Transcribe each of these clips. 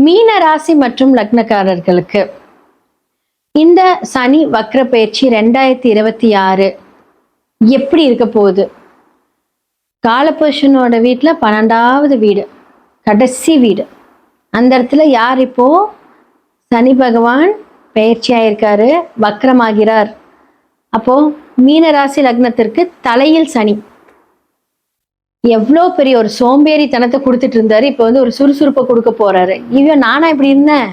மீன ராசி மற்றும் லக்னக்காரர்களுக்கு இந்த சனி வக்ர பயிற்சி 2026 எப்படி இருக்க போகுது? காலபுருஷனோட வீட்டில் 12வது வீடு, கடைசி வீடு. அந்த இடத்துல யார் இப்போ? சனி பகவான் பயிற்சியாயிருக்காரு, வக்ரமாகிறார். அப்போ மீன ராசி லக்னத்திற்கு தலையில் சனி. எவ்வளோ பெரிய ஒரு சோம்பேறித்தனத்தை கொடுத்துட்டு இருந்தாரு, இப்போ வந்து ஒரு சுறுசுறுப்பை கொடுக்க போறாரு. இவன் நானா இப்படி இருந்தேன்,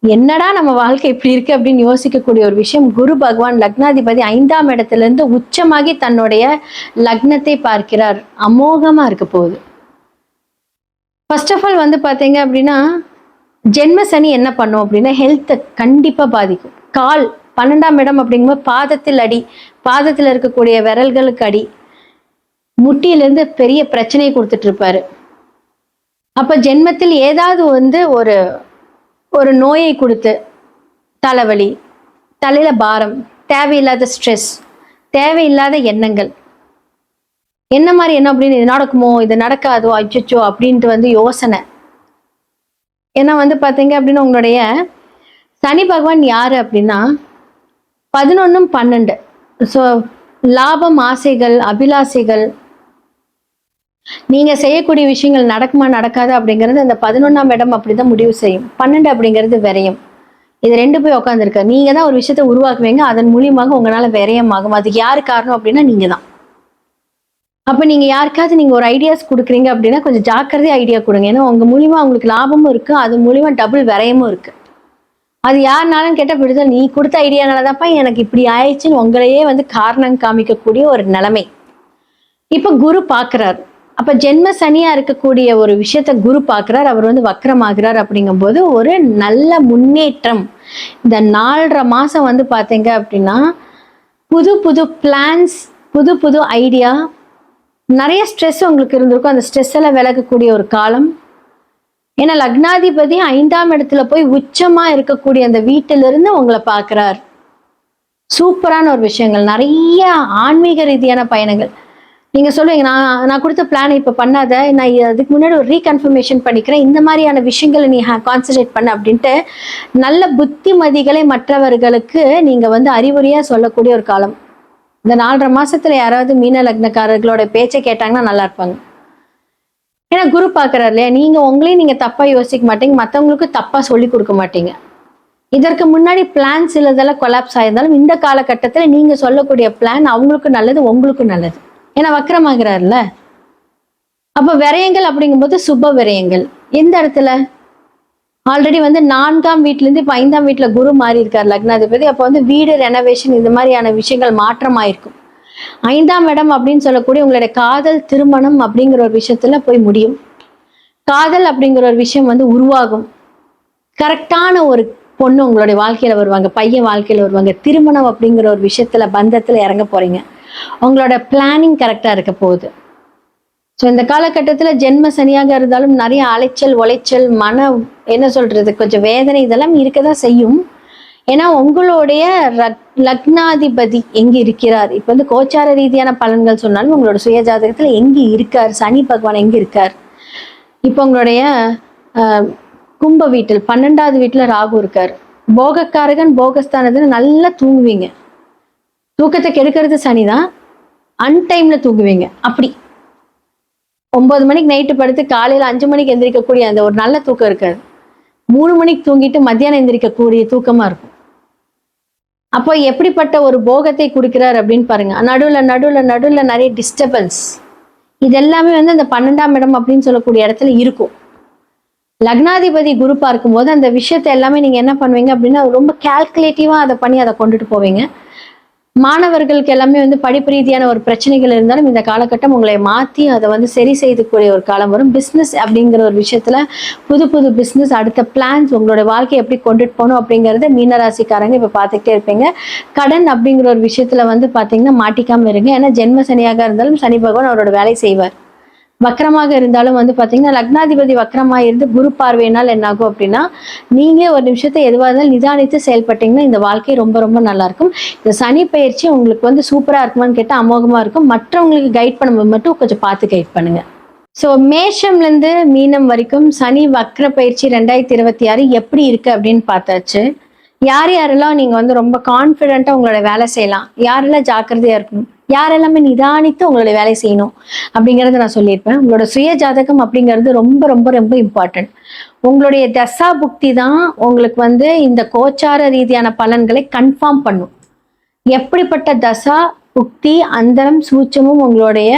என்னடா நம்ம வாழ்க்கை இப்படி இருக்கு அப்படின்னு யோசிக்கக்கூடிய ஒரு விஷயம். குரு பகவான் லக்னாதிபதி 5ஆம் இடத்துல இருந்து உச்சமாகி தன்னுடைய லக்னத்தை பார்க்கிறார். அமோகமா இருக்க போகுது. ஃபர்ஸ்ட் ஆஃப் ஆல் வந்து பாத்தீங்க அப்படின்னா, ஜென்ம சனி என்ன பண்ணும் அப்படின்னா ஹெல்த்தை கண்டிப்பா பாதிக்கும். கால் 12ஆம் இடம் அப்படிங்கும்போது பாதத்தில் அடி, பாதத்தில் இருக்கக்கூடிய விரல்களுக்கு அடி, முட்டியிலிருந்து பெரிய பிரச்சனையை கொடுத்துட்டு இருப்பாரு. அப்ப ஜென்மத்தில் ஏதாவது வந்து ஒரு நோயை கொடுத்து, தலைவலி, தலையில பாரம், தேவையில்லாத ஸ்ட்ரெஸ், தேவையில்லாத எண்ணங்கள், என்ன மாதிரி என்ன அப்படின்னு, இது நடக்குமோ இது நடக்காதோ அச்சோ அப்படின்ட்டு வந்து யோசனை. ஏன்னா வந்து பாத்தீங்க அப்படின்னா உங்களுடைய சனி பகவான் யாரு அப்படின்னா 11 12. ஸோ லாபம், ஆசைகள், அபிலாசைகள், நீங்க செய்யக்கூடிய விஷயங்கள் நடக்குமா நடக்காது அப்படிங்கிறது அந்த 11ஆம் இடம் அப்படிதான் முடிவு செய்யும். 12 அப்படிங்கிறது விரயம். இது 2 போய் உட்காந்துருக்க. நீங்க தான் ஒரு விஷயத்த உருவாக்குவீங்க, அதன் மூலியமாக உங்களால விரயம் ஆகும். அதுக்கு யாரு காரணம் அப்படின்னா நீங்க தான். அப்ப நீங்க யாருக்காவது நீங்க ஒரு ஐடியாஸ் கொடுக்குறீங்க அப்படின்னா கொஞ்சம் ஜாக்கிரதை ஐடியா கொடுங்க. ஏன்னா உங்க மூலியமா உங்களுக்கு லாபமும் இருக்கு, அது மூலியமா டபுள் விரயமும் இருக்கு. அது யாருனாலும் கேட்டா விடுதல், நீ கொடுத்த ஐடியானாலதான்ப்பா எனக்கு இப்படி ஆயிடுச்சுன்னு உங்களையே வந்து காரணம் காமிக்கக்கூடிய ஒரு நிலைமை. இப்ப குரு பாக்குறாரு. அப்ப ஜென்ம சனியா இருக்கக்கூடிய ஒரு விஷயத்த குரு பாக்குறார். அவர் வந்து வக்ரமாகிறார். அப்படிங்கும் போது ஒரு நல்ல முன்னேற்றம். இந்த 4.5 மாசம் வந்து பாத்தீங்க அப்படின்னா புது புது பிளான்ஸ், புது புது ஐடியா, நிறைய ஸ்ட்ரெஸ் உங்களுக்கு இருந்திருக்கும். அந்த ஸ்ட்ரெஸ் எல்லாம் விலகக்கூடிய ஒரு காலம். ஏன்னா லக்னாதிபதி 5ஆம் இடத்துல போய் உச்சமா இருக்கக்கூடிய அந்த வீட்டிலிருந்து உங்களை பார்க்கிறார். சூப்பரான ஒரு விஷயங்கள், நிறைய ஆன்மீக ரீதியான பயணங்கள். நீங்க சொல்லுவீங்க, நான் கொடுத்த பிளான் இப்ப பண்ணாத, நான் அதுக்கு முன்னாடி ஒரு ரீகன்ஃபர்மேஷன் பண்ணிக்கிறேன், இந்த மாதிரியான விஷயங்களை நீ கான்சன்ட்ரேட் பண்ண அப்படின்ட்டு நல்ல புத்திமதிகளை மற்றவர்களுக்கு நீங்க வந்து அறிவுரையா சொல்லக்கூடிய ஒரு காலம். இந்த 4.5 மாசத்துல யாராவது மீன லக்னக்காரர்களோட பேச்சை கேட்டாங்கன்னா நல்லா இருப்பாங்க. ஏன்னா குரு பாக்குறாரு இல்லையா, நீங்க உங்களையும் நீங்க தப்பா யோசிக்க மாட்டீங்க, மற்றவங்களுக்கு தப்பா சொல்லி கொடுக்க மாட்டீங்க. இதற்கு முன்னாடி பிளான் சிலதெல்லாம் கொலாப்ஸ் ஆயிருந்தாலும் இந்த காலகட்டத்துல நீங்க சொல்லக்கூடிய பிளான் அவங்களுக்கும் நல்லது, உங்களுக்கும் நல்லது. ஏன்னா வக்ரமாகிறாருல்ல. அப்ப விரயங்கள் அப்படிங்கும்போது சுப விரயங்கள். எந்த இடத்துல? ஆல்ரெடி வந்து 4ஆம் வீட்டுல இருந்து இப்ப 5ஆம் வீட்டுல குரு மாறி இருக்காரு லக்னாதிபதி. அப்ப வந்து வீடு ரெனோவேஷன், இந்த மாதிரியான விஷயங்கள் மாற்றமாயிருக்கும். 5ஆம் இடம் அப்படின்னு சொல்லக்கூடிய உங்களுடைய காதல், திருமணம் அப்படிங்கிற ஒரு விஷயத்துல போய் முடியும். காதல் அப்படிங்கிற ஒரு விஷயம் வந்து உருவாகும். கரெக்டான ஒரு பொண்ணு உங்களுடைய வாழ்க்கையில வருவாங்க, பையன் வாழ்க்கையில வருவாங்க. திருமணம் அப்படிங்கிற ஒரு விஷயத்துல பந்தத்துல இறங்க போறீங்க. உங்களோட பிளானிங் கரெக்டா இருக்க போகுது. ஸோ இந்த காலகட்டத்தில் ஜென்ம சனியாக இருந்தாலும் நிறைய அலைச்சல், உளைச்சல், என்ன சொல்றது, கொஞ்சம் வேதனை இதெல்லாம் இருக்கதான் செய்யும். ஏன்னா உங்களுடைய லக்னாதிபதி எங்க இருக்கிறார்? இப்ப வந்து கோச்சார ரீதியான பலன்கள் சொன்னாலும் உங்களோட சுய ஜாதகத்துல எங்க இருக்கார்? சனி பகவான் எங்க இருக்கார்? இப்போ உங்களுடைய கும்ப வீட்டில் 12வது வீட்டுல ராகு இருக்கார். போகக்காரகன் போகஸ்தானத்துல நல்லா தூங்குவீங்க. தூக்கத்தை கெடுக்கிறது சனிதான். அன்டைம்ல தூங்குவீங்க. அப்படி 9 மணிக்கு நைட்டு படுத்து காலையில 5 மணிக்கு எந்திரிக்கக்கூடிய அந்த ஒரு நல்ல தூக்கம் இருக்காது. 3 மணிக்கு தூங்கிட்டு மத்தியானம் எந்திரிக்கக்கூடிய தூக்கமா இருக்கும். அப்போ எப்படிப்பட்ட ஒரு போகத்தை கொடுக்கிறார் அப்படின்னு பாருங்க. நடுவுல நிறைய டிஸ்டர்பன்ஸ். இது எல்லாமே வந்து அந்த 12ஆம் இடம் அப்படின்னு சொல்லக்கூடிய இடத்துல இருக்கும். லக்னாதிபதி குரு பார்க்கும்போது அந்த விஷயத்த எல்லாமே நீங்க என்ன பண்ணுவீங்க அப்படின்னா ரொம்ப கால்குலேட்டிவா அதை பண்ணி அதை கொண்டுட்டு போவீங்க. மாணவர்களுக்கு எல்லாமே வந்து படிப்பு ரீதியான ஒரு பிரச்சனைகள் இருந்தாலும் இந்த காலகட்டம் உங்களை மாற்றி அதை வந்து சரி செய்துக்கூடிய ஒரு காலம் வரும். பிஸ்னஸ் அப்படிங்கிற ஒரு விஷயத்துல புது புது பிஸ்னஸ், அடுத்த பிளான்ஸ், உங்களோட வாழ்க்கையை எப்படி கொண்டுட்டு போகணும் அப்படிங்கறத மீனராசிக்காரங்க இப்ப பார்த்துக்கிட்டே இருப்பீங்க. கடன் அப்படிங்கிற ஒரு விஷயத்துல வந்து பாத்தீங்கன்னா மாட்டிக்காம இருங்க. ஏன்னா ஜென்ம சனியாக இருந்தாலும் சனி பகவான் அவரோட வேலை செய்வார். வக்ரமாக இருந்தாலும் வந்து பாத்தீங்கன்னா லக்னாதிபதி வக்ரமாக இருந்து குரு பார்வையினால் என்ன ஆகும் அப்படின்னா, நீங்க ஒரு நிமிஷத்தை எதுவாக இருந்தாலும் நிதானித்து செயல்பட்டீங்கன்னா இந்த வாழ்க்கை ரொம்ப ரொம்ப நல்லா இருக்கும். இந்த சனி பயிற்சி உங்களுக்கு வந்து சூப்பரா இருக்குமான்னு கேட்டா அமோகமா இருக்கும். மற்றவங்களுக்கு கைட் பண்ணும்போது மட்டும் கொஞ்சம் பார்த்து கைட் பண்ணுங்க. ஸோ மேஷம்ல இருந்து மீனம் வரைக்கும் சனி வக்ர பயிற்சி 2026 எப்படி இருக்கு அப்படின்னு பார்த்தாச்சு. யார் யாரெல்லாம் நீங்க வந்து ரொம்ப கான்ஃபிடென்ட்டா உங்களோட வேலை செய்யலாம், யாரெல்லாம் ஜாக்கிரதையா இருக்கணும், யாரெல்லாமே நிதானித்து உங்களுடைய வேலை செய்யணும் அப்படிங்கறத நான் சொல்லியிருப்பேன். உங்களோட சுய ஜாதகம் அப்படிங்கிறது ரொம்ப ரொம்ப ரொம்ப இம்பார்ட்டன்ட். உங்களுடைய தசா புக்தி தான் உங்களுக்கு வந்து இந்த கோச்சார ரீதியான பலன்களை கன்ஃபார்ம் பண்ணும். எப்படிப்பட்ட தசா புக்தி அந்தரம் சூட்சமும் உங்களுடைய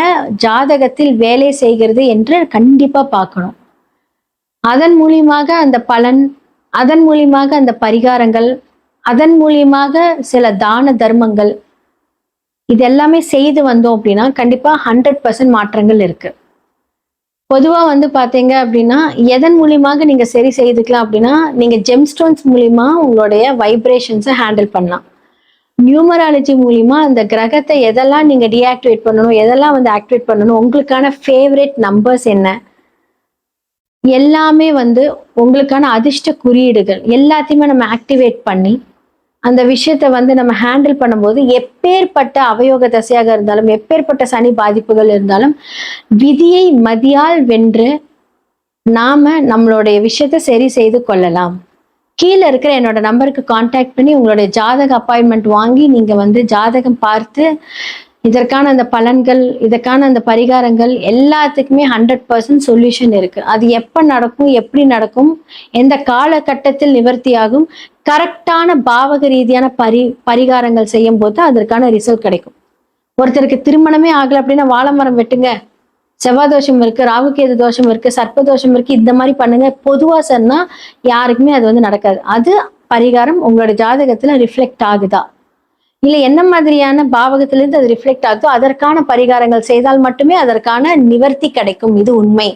ஜாதகத்தில் வேலை செய்கிறது என்று கண்டிப்பா பார்க்கணும். அதன் மூலியமாக அந்த பலன், அதன் மூலியமாக அந்த பரிகாரங்கள், அதன் மூலியமாக சில தான தர்மங்கள், இது எல்லாமே செய்து வந்தோம் அப்படின்னா கண்டிப்பா 100% மாற்றங்கள் இருக்கு. பொதுவா வந்து பாத்தீங்க அப்படின்னா எதன் மூலியமாக நீங்க சரி செய்துக்கலாம் அப்படின்னா, நீங்க ஜெம்ஸ்டோன்ஸ் மூலியமா உங்களுடைய வைப்ரேஷன்ஸை ஹேண்டில் பண்ணலாம். நியூமராலஜி மூலியமா அந்த கிரகத்தை எதெல்லாம் நீங்க டீஆக்டிவேட் பண்ணணும், எதெல்லாம் வந்து ஆக்டிவேட் பண்ணணும், உங்களுக்கான ஃபேவரட் நம்பர்ஸ் என்ன, எல்லாமே வந்து உங்களுக்கான அதிர்ஷ்ட குறியீடுகள் எல்லாத்தையுமே நம்ம ஆக்டிவேட் பண்ணி அந்த விஷயத்த வந்து நம்ம ஹேண்டில் பண்ணும்போது எப்பேற்பட்ட அவயோக தசையாக இருந்தாலும், எப்பேற்பட்ட சனி பாதிப்புகள் இருந்தாலும் விதியை மதியால் வென்று நாம நம்மளுடைய விஷயத்த சரி செய்து கொள்ளலாம். கீழே இருக்கிற என்னோட நம்பருக்கு கான்டாக்ட் பண்ணி உங்களுடைய ஜாதக அப்பாயின்மெண்ட் வாங்கி நீங்க வந்து ஜாதகம் பார்த்து இதற்கான அந்த பலன்கள், இதற்கான அந்த பரிகாரங்கள் எல்லாத்துக்குமே 100% சொல்யூஷன் இருக்கு. அது எப்ப நடக்கும், எப்படி நடக்கும், எந்த காலகட்டத்தில் நிவர்த்தியாகும், கரெக்டான பாவக ரீதியான பரிகாரங்கள் செய்யும் போது அதற்கான ரிசல்ட் கிடைக்கும். ஒருத்தருக்கு திருமணமே ஆகல அப்படின்னா வாழை மரம் வெட்டுங்க, செவ்வாய் தோஷம் இருக்கு, ராகுகேது தோஷம் இருக்கு, சர்ப்ப தோஷம் இருக்கு, இந்த மாதிரி பண்ணுங்க. பொதுவா சொன்னா யாருக்குமே அது வந்து நடக்காது. அது பரிகாரம் உங்களோட ஜாதகத்துல ரிஃப்ளெக்ட் ஆகுதா, இல்ல என்ன மாதிரியான பாவகத்திலிருந்து அது ரிஃப்ளெக்ட் ஆகுதோ அதற்கான பரிகாரங்கள் செய்தால் மட்டுமே அதற்கான நிவர்த்தி கிடைக்கும். இது உண்மை.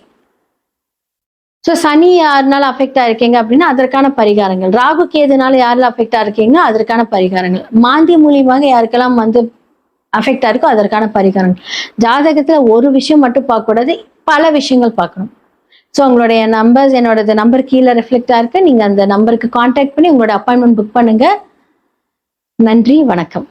ஸோ சனி யாருனால அஃபெக்ட் ஆயிருக்கீங்க அப்படின்னா அதற்கான பரிகாரங்கள், ராகு கேதுனால யாரெல்லாம் அஃபெக்ட் ஆயிருக்கீங்கன்னா அதற்கான பரிகாரங்கள், மாந்தி மூலியமாக யாருக்கெல்லாம் வந்து அஃபெக்ட் ஆயிருக்கோ அதற்கான பரிகாரங்கள். ஜாதகத்துல ஒரு விஷயம் மட்டும் பார்க்கக்கூடாது, பல விஷயங்கள் பார்க்கணும். ஸோ உங்களுடைய நம்பர்ஸ், என்னோட நம்பர் கீழே ரிஃப்ளெக்ட் ஆயிருக்கு. நீங்க அந்த நம்பருக்கு கான்டாக்ட் பண்ணி உங்களோட அப்பாயின்மெண்ட் புக் பண்ணுங்க. நன்றி, வணக்கம்.